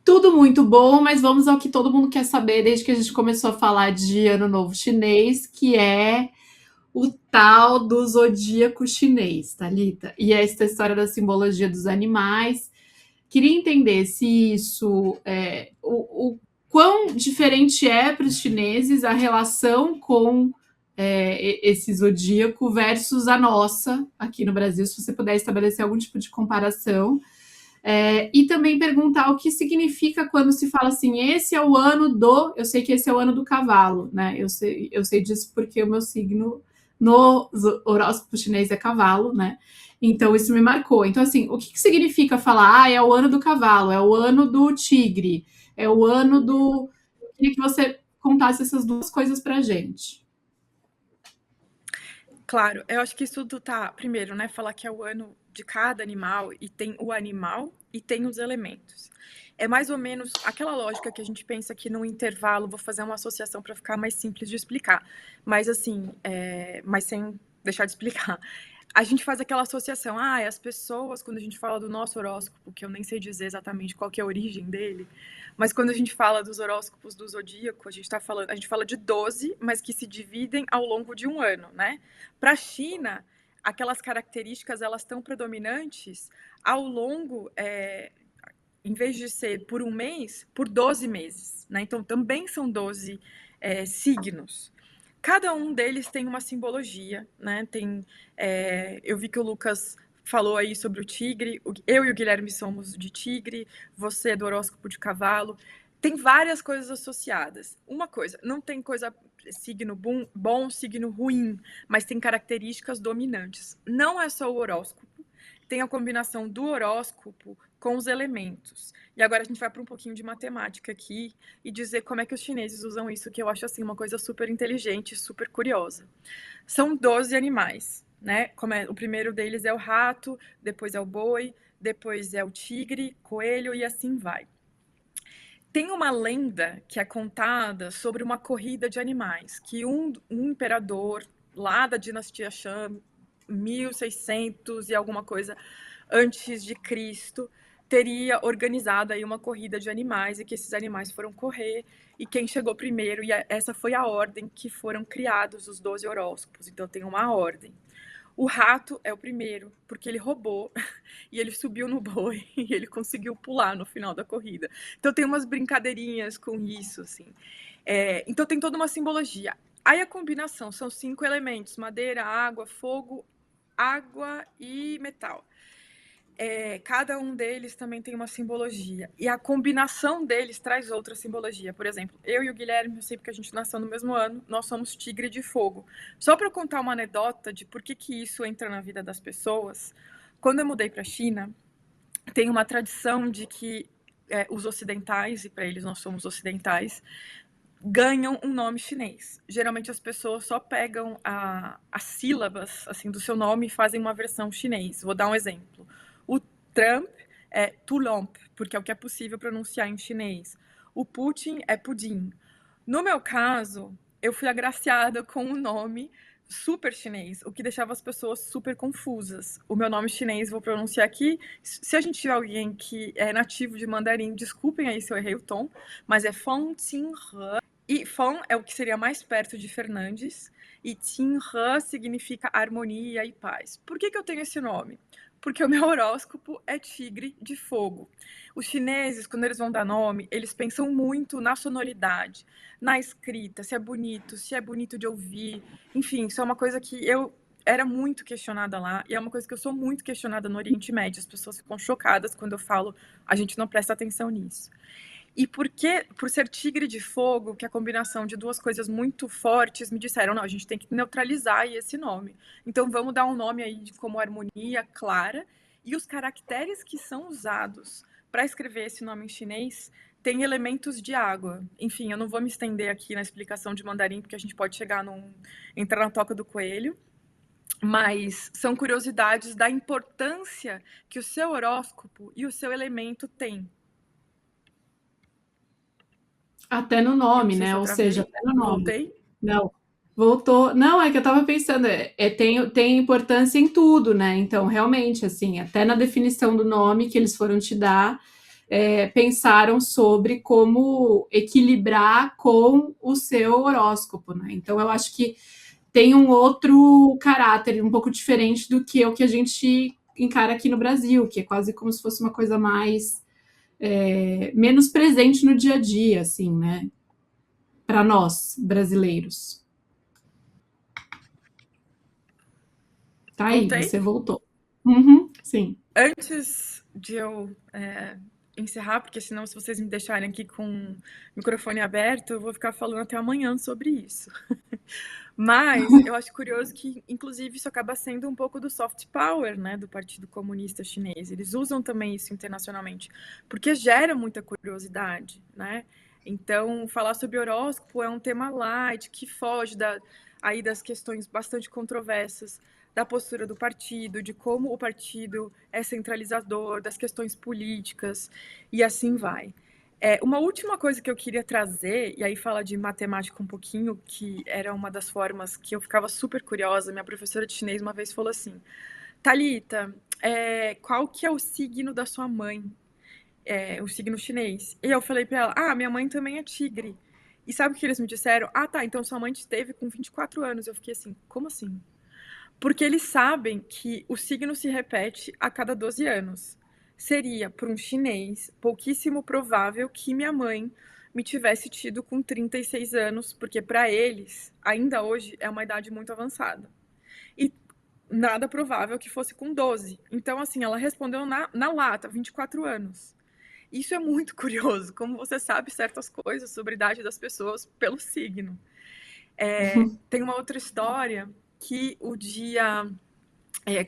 Tudo muito bom, mas vamos ao que todo mundo quer saber desde que a gente começou a falar de Ano Novo Chinês, que é o tal do zodíaco chinês, Thalita. E essa história da simbologia dos animais. Queria entender se isso o quão diferente é para os chineses a relação com esse zodíaco versus a nossa aqui no Brasil, se você puder estabelecer algum tipo de comparação. E também perguntar o que significa quando se fala assim, esse é o ano do. Eu sei que esse é o ano do cavalo, né? Eu sei disso porque o meu signo no horóscopo chinês é cavalo, né? Então isso me marcou. Então, assim, o que significa falar, é o ano do cavalo, é o ano do tigre, é o ano do. Eu queria que você contasse essas duas coisas pra gente. Claro, eu acho que isso tudo tá, primeiro, né, falar que é o ano de cada animal e tem o animal e tem os elementos. É mais ou menos aquela lógica que a gente pensa que no intervalo, vou fazer uma associação para ficar mais simples de explicar, mas assim, mas sem deixar de explicar. A gente faz aquela associação, as pessoas, quando a gente fala do nosso horóscopo, que eu nem sei dizer exatamente qual que é a origem dele, mas quando a gente fala dos horóscopos do zodíaco, a gente fala de 12, mas que se dividem ao longo de um ano, né? Para a China, aquelas características elas estão predominantes ao longo, em vez de ser por um mês, por 12 meses, né? Então também são 12 signos. Cada um deles tem uma simbologia, né? Eu vi que o Lucas falou aí sobre o tigre, eu e o Guilherme somos de tigre, você é do horóscopo de cavalo. Tem várias coisas associadas. Uma coisa, não tem coisa signo bom, signo ruim, mas tem características dominantes. Não é só o horóscopo, tem a combinação do horóscopo com os elementos. E agora a gente vai para um pouquinho de matemática aqui e dizer como é que os chineses usam isso, que eu acho assim uma coisa super inteligente, super curiosa. São 12 animais, né? O primeiro deles é o rato, depois é o boi, depois é o tigre, coelho e assim vai. Tem uma lenda que é contada sobre uma corrida de animais, que um imperador lá da dinastia Shang, 1600 e alguma coisa antes de Cristo, teria organizado aí uma corrida de animais e que esses animais foram correr e quem chegou primeiro, e essa foi a ordem que foram criados os 12 horóscopos, então tem uma ordem. O rato é o primeiro, porque ele roubou e ele subiu no boi e ele conseguiu pular no final da corrida. Então tem umas brincadeirinhas com isso, assim. Então tem toda uma simbologia. Aí a combinação são 5 elementos: madeira, água, fogo, água e metal. Cada um deles também tem uma simbologia. E a combinação deles traz outra simbologia. Por exemplo, eu e o Guilherme, eu sei porque a gente nasceu no mesmo ano, nós somos tigre de fogo. Só para contar uma anedota de por que isso entra na vida das pessoas, quando eu mudei para a China, tem uma tradição de que os ocidentais, e para eles nós somos ocidentais, ganham um nome chinês. Geralmente as pessoas só pegam as sílabas assim do seu nome e fazem uma versão chinês. Vou dar um exemplo. O Trump é Tulomp, porque é o que é possível pronunciar em chinês. O Putin é Pudim. No meu caso, eu fui agraciada com um nome super chinês, o que deixava as pessoas super confusas. O meu nome chinês, vou pronunciar aqui. Se a gente tiver alguém que é nativo de mandarim, desculpem aí se eu errei o tom, mas é Feng Qinghe. E Feng é o que seria mais perto de Fernandes, e Qinghe significa harmonia e paz. Por que eu tenho esse nome? Porque o meu horóscopo é tigre de fogo. Os chineses, quando eles vão dar nome, eles pensam muito na sonoridade, na escrita, se é bonito de ouvir. Enfim, isso é uma coisa que eu era muito questionada lá, e é uma coisa que eu sou muito questionada no Oriente Médio. As pessoas ficam chocadas quando eu falo, a gente não presta atenção nisso. E por ser tigre de fogo, que é a combinação de duas coisas muito fortes, me disseram, não, a gente tem que neutralizar aí esse nome. Então vamos dar um nome aí como harmonia clara. E os caracteres que são usados para escrever esse nome em chinês têm elementos de água. Enfim, eu não vou me estender aqui na explicação de mandarim, porque a gente pode entrar na toca do coelho. Mas são curiosidades da importância que o seu horóscopo e o seu elemento têm. Até no Eu não nome, sei se né? eu Ou seja, travei. até no nome. Voltei? Não, voltou. Não, é que eu estava pensando, tem importância em tudo, né? Então, realmente, assim, até na definição do nome que eles foram te dar, pensaram sobre como equilibrar com o seu horóscopo, né? Então eu acho que tem um outro caráter, um pouco diferente do que o que a gente encara aqui no Brasil, que é quase como se fosse uma coisa mais menos presente no dia a dia, assim, né? Para nós brasileiros. Tá aí, Voltei? você voltou. Uhum, sim. Antes de eu encerrar, porque senão, se vocês me deixarem aqui com o microfone aberto, eu vou ficar falando até amanhã sobre isso. Mas eu acho curioso que, inclusive, isso acaba sendo um pouco do soft power, né, do Partido Comunista Chinês. Eles usam também isso internacionalmente, porque gera muita curiosidade, né? Então, falar sobre horóscopo é um tema light, que foge aí das questões bastante controversas da postura do partido, de como o partido é centralizador, das questões políticas, e assim vai. Uma última coisa que eu queria trazer, e aí fala de matemática um pouquinho, que era uma das formas que eu ficava super curiosa. Minha professora de chinês uma vez falou assim: Thalita, qual que é o signo da sua mãe? O signo chinês. E eu falei pra ela: ah, minha mãe também é tigre. E sabe o que eles me disseram? Ah, tá, então sua mãe te teve com 24 anos. Eu fiquei assim: como assim? Porque eles sabem que o signo se repete a cada 12 anos. Seria, para um chinês, pouquíssimo provável que minha mãe me tivesse tido com 36 anos, porque para eles, ainda hoje, é uma idade muito avançada. E nada provável que fosse com 12. Então, assim, ela respondeu na lata, 24 anos. Isso é muito curioso, como você sabe certas coisas sobre a idade das pessoas pelo signo. Tem uma outra história que o dia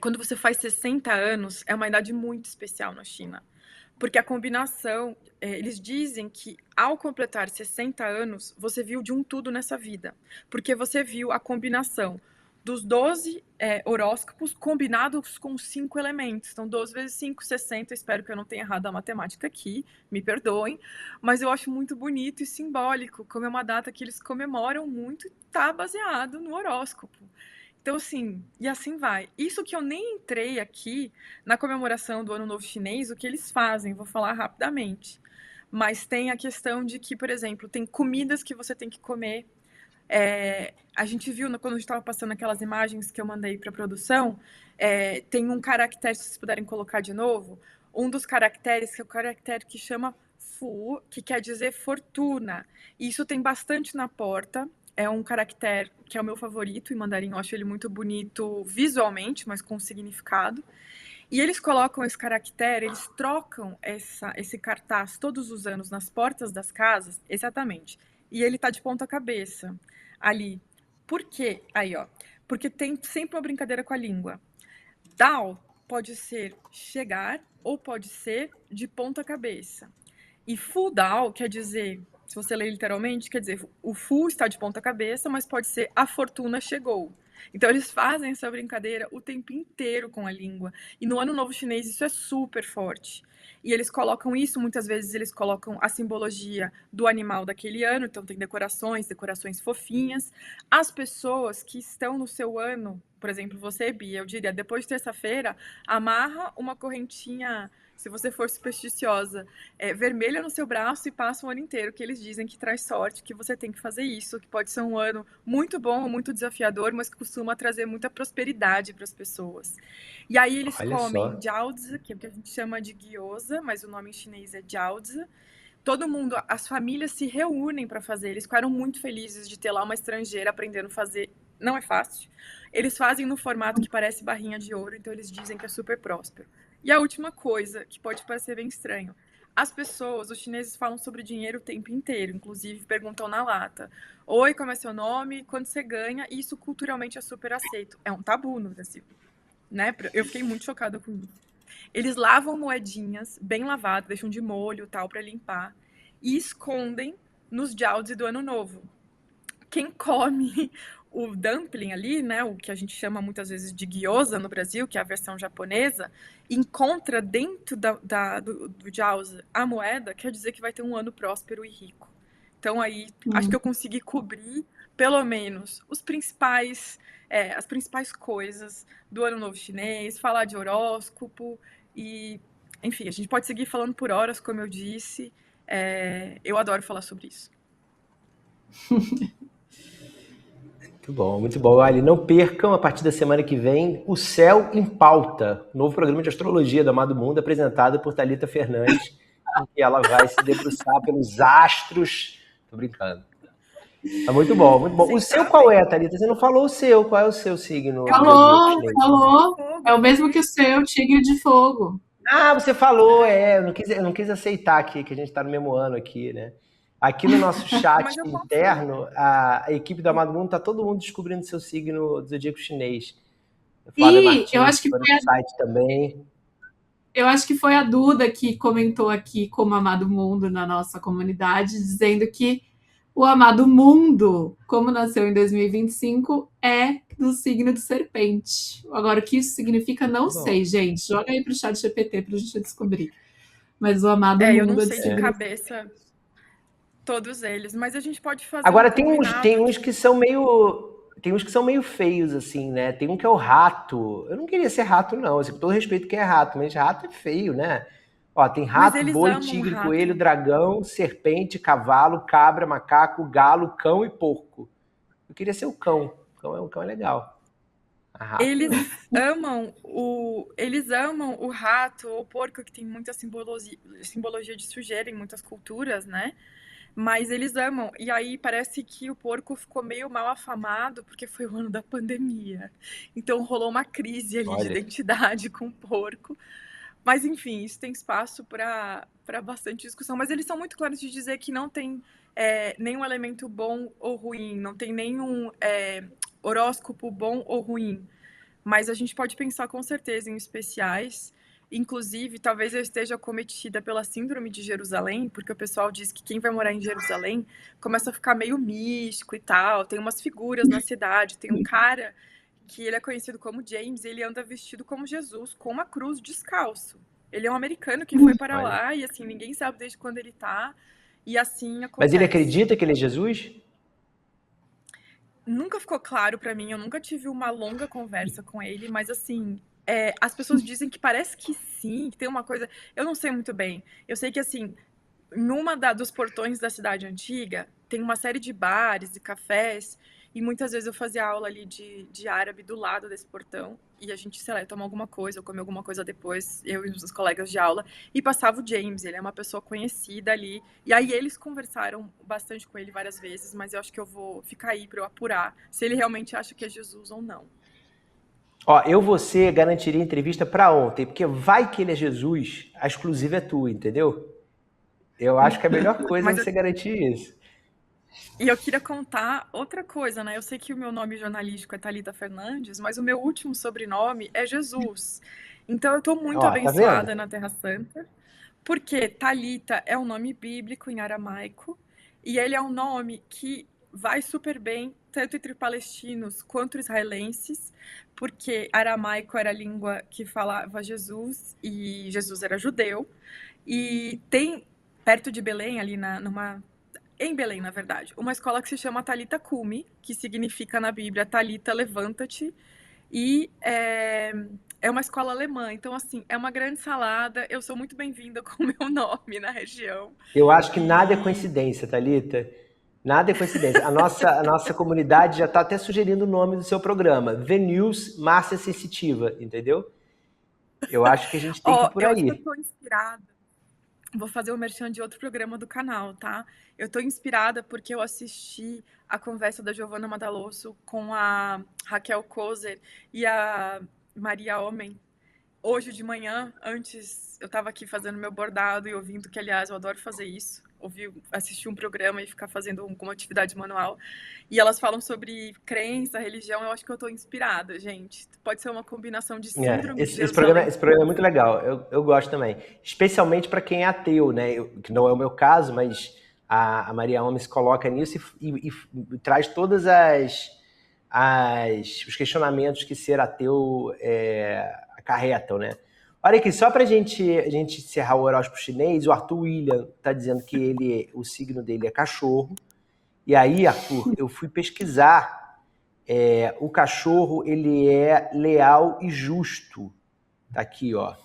quando você faz 60 anos, é uma idade muito especial na China. Porque a combinação, eles dizem que ao completar 60 anos, você viu de um tudo nessa vida. Porque você viu a combinação dos 12 horóscopos combinados com 5 elementos. Então, 12 vezes 5, 60. Espero que eu não tenha errado a matemática aqui, me perdoem. Mas eu acho muito bonito e simbólico, como é uma data que eles comemoram muito e está baseado no horóscopo. Então, assim, e assim vai. Isso que eu nem entrei aqui na comemoração do Ano Novo Chinês, o que eles fazem, vou falar rapidamente. Mas tem a questão de que, por exemplo, tem comidas que você tem que comer. A gente viu quando a gente estava passando aquelas imagens que eu mandei para a produção, tem um caractere, se vocês puderem colocar de novo, um dos caracteres, que é o caractere que chama Fu, que quer dizer fortuna. E isso tem bastante na porta. É um caractere que é o meu favorito em mandarim. Eu acho ele muito bonito visualmente, mas com significado. E eles colocam esse caractere, eles trocam esse cartaz todos os anos nas portas das casas, exatamente. E ele tá de ponta cabeça ali. Por quê? Aí, ó. Porque tem sempre uma brincadeira com a língua. Dao pode ser chegar ou pode ser de ponta cabeça. E Fu Dao quer dizer, se você ler literalmente, quer dizer, o Fu está de ponta cabeça, mas pode ser a fortuna chegou. Então eles fazem essa brincadeira o tempo inteiro com a língua. E no Ano Novo Chinês isso é super forte. E eles colocam isso, muitas vezes eles colocam a simbologia do animal daquele ano, então tem decorações fofinhas. As pessoas que estão no seu ano, por exemplo, você, Bia, eu diria, depois de terça-feira, amarra uma correntinha, se você for supersticiosa, vermelha no seu braço e passa o ano inteiro, que eles dizem que traz sorte, que você tem que fazer isso, que pode ser um ano muito bom ou muito desafiador, mas que costuma trazer muita prosperidade para as pessoas. E aí eles Olha comem só. jiaozi, que é o que a gente chama de gyoza, mas o nome em chinês é jiaozi. Todo mundo, as famílias se reúnem para fazer. Eles ficaram muito felizes de ter lá uma estrangeira aprendendo a fazer. Não é fácil. Eles fazem no formato que parece barrinha de ouro, então eles dizem que é super próspero. E a última coisa, que pode parecer bem estranho, as pessoas, os chineses falam sobre dinheiro o tempo inteiro, inclusive perguntam na lata: oi, como é seu nome? Quando você ganha? E isso culturalmente é super aceito. É um tabu no Brasil, né? Eu fiquei muito chocada com isso. Eles lavam moedinhas bem lavadas, deixam de molho tal para limpar e escondem nos jiaozi do ano novo. Quem come o dumpling ali, né, o que a gente chama muitas vezes de gyoza no Brasil, que é a versão japonesa, encontra dentro do jiaozi a moeda, quer dizer que vai ter um ano próspero e rico. Então aí acho que eu consegui cobrir pelo menos as principais coisas do Ano Novo Chinês, falar de horóscopo e Enfim, a gente pode seguir falando por horas, como eu disse. Eu adoro falar sobre isso. Muito bom, muito bom. Olha, não percam, a partir da semana que vem, O Céu em Pauta, novo programa de astrologia do Amado Mundo, apresentado por Thalita Fernandes, em que ela vai se debruçar pelos astros. Tô brincando. Tá muito bom, muito bom. O seu qual é, Thalita? Você não falou o seu. Qual é o seu signo? Falou. É o mesmo que o seu, Tigre de Fogo. Ah, você falou, eu não quis aceitar aqui, que a gente tá no mesmo ano aqui, né? Aqui no nosso chat interno, a equipe do Amado Mundo tá todo mundo descobrindo seu signo do zodíaco chinês. Flávia Martins, eu acho que foi no site também. Eu acho que foi a Duda que comentou aqui como Amado Mundo na nossa comunidade, dizendo que o Amado Mundo, como nasceu em 2025, é do signo de Serpente. Agora, o que isso significa, não sei, gente. Joga aí pro chat GPT pra gente descobrir. Mas o Amado Mundo eu não sei de cabeça todos eles, mas a gente pode fazer. Agora tem uns que são meio feios, assim, né? Tem um que é o rato. Eu não queria ser rato, não. Assim, com todo respeito que é rato, mas rato é feio, né? Ó, tem rato, boi, tigre, coelho, dragão, serpente, cavalo, cabra, macaco, galo, cão e porco. Eu queria ser o cão. O cão é legal. Eles amam o rato ou o porco, que tem muita simbologia de sujeira em muitas culturas, né? Mas eles amam. E aí parece que o porco ficou meio mal afamado porque foi o ano da pandemia. Então rolou uma crise ali de identidade com o porco. Mas enfim, isso tem espaço para bastante discussão. Mas eles são muito claros de dizer que não tem nenhum elemento bom ou ruim, não tem nenhum horóscopo bom ou ruim. Mas a gente pode pensar com certeza em especiais. Inclusive, talvez eu esteja acometida pela síndrome de Jerusalém, porque o pessoal diz que quem vai morar em Jerusalém começa a ficar meio místico e tal. Tem umas figuras na cidade. Tem um cara que ele é conhecido como James, ele anda vestido como Jesus, com uma cruz, descalço. Ele é um americano que foi para lá e assim, ninguém sabe desde quando ele tá. E assim acontece. Mas ele acredita que ele é Jesus? Nunca ficou claro para mim, eu nunca tive uma longa conversa com ele, mas assim, as pessoas dizem que parece que sim, que tem uma coisa. Eu não sei muito bem. Eu sei que assim, numa dos portões da cidade antiga, tem uma série de bares e cafés. E muitas vezes eu fazia aula ali de árabe do lado desse portão. E a gente, sei lá, ia tomar alguma coisa, ou comer alguma coisa depois, eu e os colegas de aula. E passava o James, ele é uma pessoa conhecida ali. E aí eles conversaram bastante com ele várias vezes, mas eu acho que eu vou ficar aí para eu apurar se ele realmente acha que é Jesus ou não. Ó, você garantiria entrevista para ontem, porque vai que ele é Jesus, a exclusiva é tua, entendeu? Eu acho que a melhor coisa é você garantir isso. E eu queria contar outra coisa, né? Eu sei que o meu nome jornalístico é Thalita Fernandes, mas o meu último sobrenome é Jesus. Então eu tô muito abençoada na Terra Santa, porque Thalita é um nome bíblico em aramaico, e ele é um nome que vai super bem tanto entre palestinos quanto israelenses, porque aramaico era a língua que falava Jesus, e Jesus era judeu. E tem, perto de Belém, ali em Belém, na verdade, uma escola que se chama Talitha Cumi, que significa na Bíblia Thalita, levanta-te, e é uma escola alemã. Então, assim, é uma grande salada. Eu sou muito bem-vinda com o meu nome na região. Eu acho que nada é coincidência, Thalita. Nada é coincidência. A nossa comunidade já está até sugerindo o nome do seu programa. The News Márcia Sensitiva, entendeu? Eu acho que a gente tem que ir por aí. Eu estou inspirada. Vou fazer o merchan de outro programa do canal, tá? Eu estou inspirada porque eu assisti a conversa da Giovanna Madalosso com a Raquel Kozer e a Maria Homem hoje de manhã. Antes eu estava aqui fazendo meu bordado e ouvindo, que aliás eu adoro fazer isso, assistir um programa e ficar fazendo alguma atividade manual. E elas falam sobre crença, religião. Eu acho que eu estou inspirada, gente. Pode ser uma combinação de síndrome de Jerusalém. Esse programa é muito legal. Eu gosto também. Especialmente para quem é ateu, né? Que não é o meu caso, mas a Maria Homem se coloca nisso e traz todas os questionamentos que ser ateu acarretam, né? Olha aqui, só para a gente encerrar o horóscopo chinês, o Arthur William está dizendo que o signo dele é cachorro. E aí, Arthur, eu fui pesquisar. O cachorro, ele é leal e justo. Tá aqui, ó.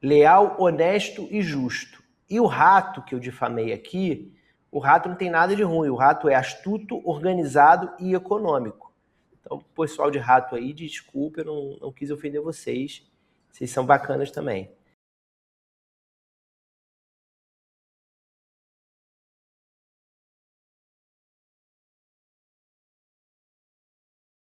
leal, honesto e justo. E o rato que eu difamei aqui, o rato não tem nada de ruim, o rato é astuto, organizado e econômico. Então, pessoal de rato aí, desculpa, eu não quis ofender vocês. Vocês são bacanas também.